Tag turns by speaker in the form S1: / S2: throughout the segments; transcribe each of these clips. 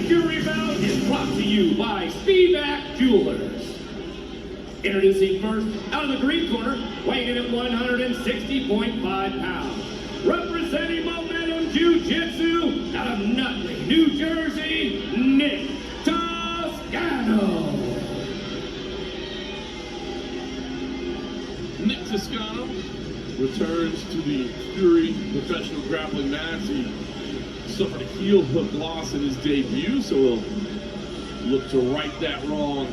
S1: Fury bout is brought to you by Speedback Jewelers. Introducing first, out of the green corner, weighing in at 160.5 pounds. Representing Momentum Jiu-Jitsu, out of Nutley, New Jersey, Nick Toscano.
S2: Nick Toscano returns to the Fury professional grappling match. He suffered a heel hook loss in his debut, so he'll look to right that wrong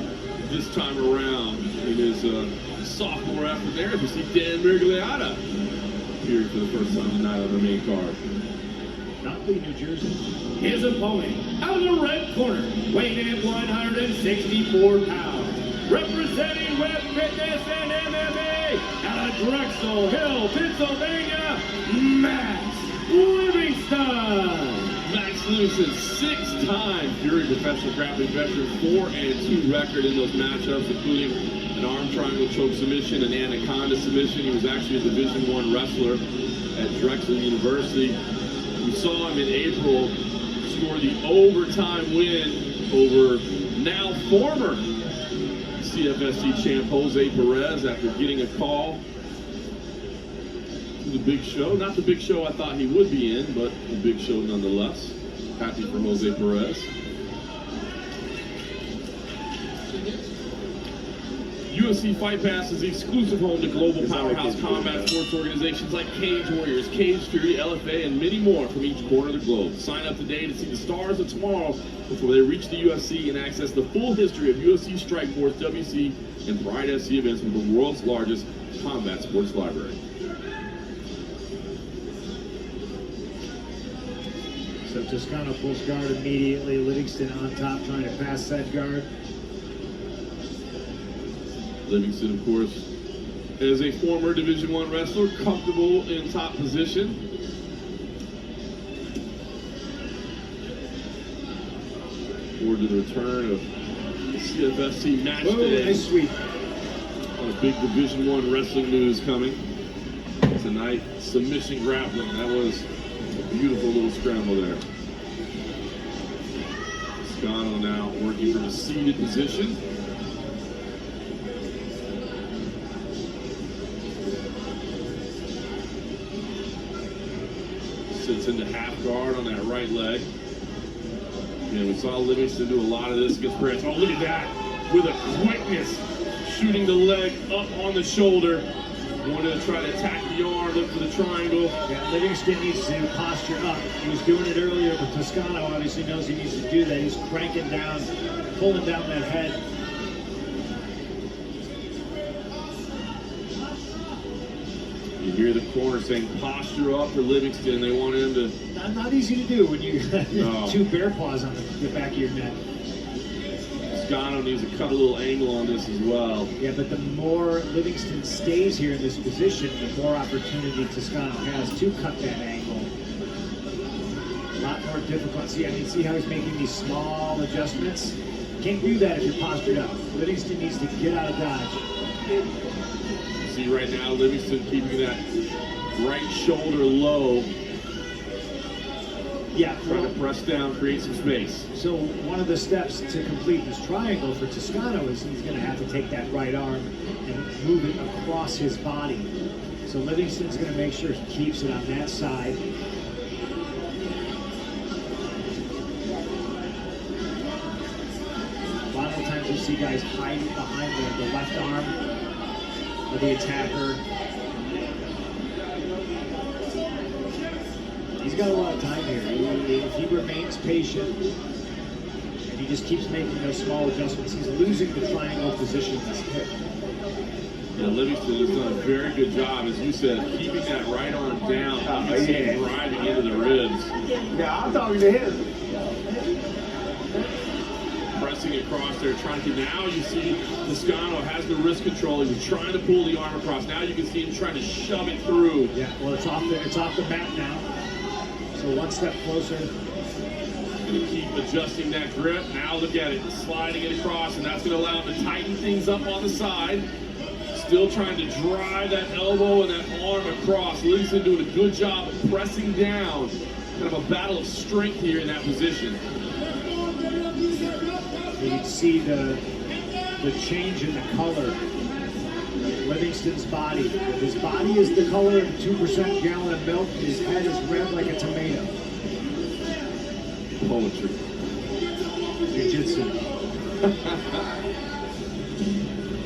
S2: this time around in his sophomore effort there. We see Dan Miragliotta here for the first time tonight on the main card.
S1: Nutley, New Jersey. His opponent, out of the red corner, weighing in at 164 pounds. Representing Web Fitness and MMA, out of Drexel Hill, Pennsylvania, Max Livingston.
S2: Max Livingston, six-time Fury professional grappling veteran, 4-2 record in those matchups, including an arm triangle choke submission, an anaconda submission. He was actually a Division I wrestler at Drexel University. We saw him in April score the overtime win over now former CFSC champ Jose Perez after getting a call to the big show. Not the big show I thought he would be in, but the big show nonetheless. Happy for Jose Perez. UFC Fight Pass is the exclusive home to global powerhouse combat sports organizations like Cage Warriors, Cage Fury, LFA, and many more from each corner of the globe. Sign up today to see the stars of tomorrow before they reach the UFC and access the full history of UFC, Strikeforce, WC, and Pride FC events with the world's largest combat sports library.
S3: So Toscano pulls guard immediately. Livingston on top trying to pass that guard.
S2: Livingston, of course, as a former Division I wrestler, comfortable in top position. Forward to the return of the CFSC match day.
S3: Nice sweep.
S2: On a big Division I wrestling news coming tonight. Submission grappling. That was a beautiful little scramble there. Toscano now working from a seated position. Sits into half guard on that right leg. And we saw Livingston do a lot of this against Perez. Oh, look at that. With a quickness, shooting the leg up on the shoulder. Wanted to try to attack the arm, look for the triangle.
S3: Yeah, Livingston needs to posture up. He was doing it earlier, but Toscano obviously knows he needs to do that. He's cranking down, pulling down that head.
S2: You hear the corner saying posture up for Livingston. They want him to...
S3: Not easy to do when you
S2: No.
S3: two bear paws on the back of your neck.
S2: Toscano needs to cut a little angle on this as well.
S3: Yeah, but the more Livingston stays here in this position, the more opportunity Toscano has to cut that angle. A lot more difficult. See how he's making these small adjustments? Can't do that if you're postured up. Livingston needs to get out of dodge.
S2: See right now, Livingston keeping that right shoulder low.
S3: Yeah,
S2: Trying to press down, create some space.
S3: So one of the steps to complete this triangle for Toscano is he's going to have to take that right arm and move it across his body. So Livingston's going to make sure he keeps it on that side. A lot of times you see guys hiding behind the left arm of the attacker. He's got a lot of time here. If he remains patient and he just keeps making those small adjustments, he's losing the triangle position in his hip.
S2: Yeah, Livingston has done a very good job, as you said, keeping that right arm down. You can see him driving into the ribs.
S4: Yeah, I'm talking to him.
S2: Pressing across there, trying to... Now you see Toscano has the wrist control. He's trying to pull the arm across. Now you can see him trying to shove it through.
S3: Yeah, well, it's off the mat now. So one step closer.
S2: Going to keep adjusting that grip. Now look at it, sliding it across, and that's going to allow him to tighten things up on the side. Still trying to drive that elbow and that arm across. Livingston doing a good job of pressing down. Kind of a battle of strength here in that position.
S3: You can see the change in the color. Livingston's body. His body is the color of a 2% gallon of milk. His head is red like a tomato.
S2: Poetry.
S3: Jiu-jitsu.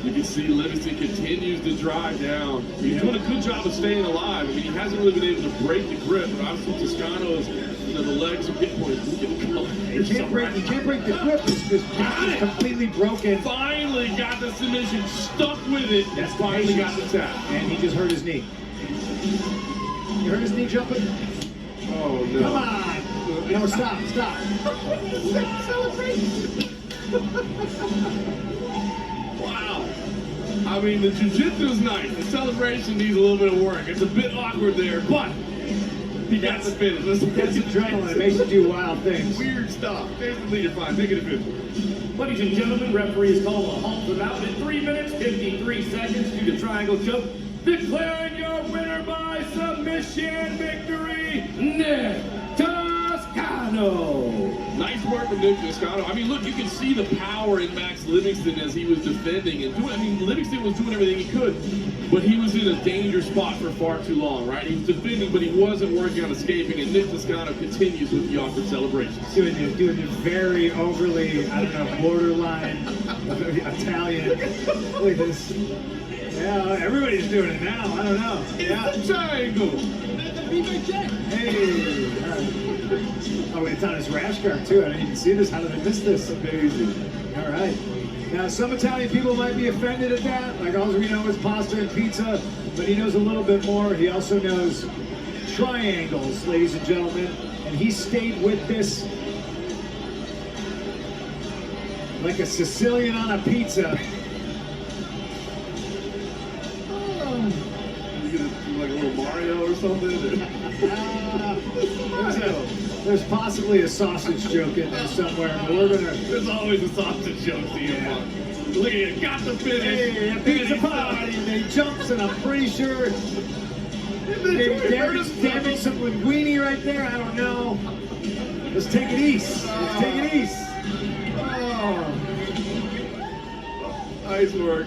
S2: You can see Livingston continues to drive down. He's doing a good job of staying alive. I mean, he hasn't really been able to break the grip, but obviously Toscano's, the legs are getting
S3: You can't break the grip. It's just completely broken.
S2: Finally got the submission, stuck with it, and finally got the tap.
S3: And he just hurt his knee. You hurt his knee jumping?
S2: Oh, no.
S3: Come on! No, stop.
S2: Wow. I mean, the jiu-jitsu is nice. The celebration needs a little bit of work. It's a bit awkward there, but he got the finish.
S3: That's adrenaline. It makes you do wild things.
S2: Weird stuff. There's the leader fine. Make it official.
S1: Ladies and gentlemen, referee has called a halt for the bout at 3 minutes, 53 seconds due to triangle choke. Declaring your winner by submission victory, Nick Toscano.
S2: Nice work from Nick Toscano. I mean, look, you can see the power in Max Livingston as he was defending and doing. I mean, Livingston was doing everything he could, but he was in a danger spot for far too long, right? He was defending, but he wasn't working on escaping, and Nick Toscano continues with the awkward celebrations.
S3: Doing the very overly, I don't know, borderline Italian. Look at this. Yeah, everybody's doing it now. I don't know. Yeah.
S2: Triangle.
S3: Hey. Oh, it's on his rash guard too. I didn't even see this. How did I miss this?
S2: Amazing.
S3: All right. Now, some Italian people might be offended at that. Like, all we know is pasta and pizza, but he knows a little bit more. He also knows triangles, ladies and gentlemen. And he stayed with this like a Sicilian on a pizza.
S2: Like a little Mario or something?
S3: There's possibly a sausage joke in there somewhere, but we're gonna.
S2: There's always a sausage joke to you.
S3: Yeah.
S2: Look at it, got the finish.
S3: Hey, a pizza party. They jumps, and I'm pretty sure they damaged some linguine right there. I don't know. Let's take it east. Let's take it east.
S2: Oh. Nice work.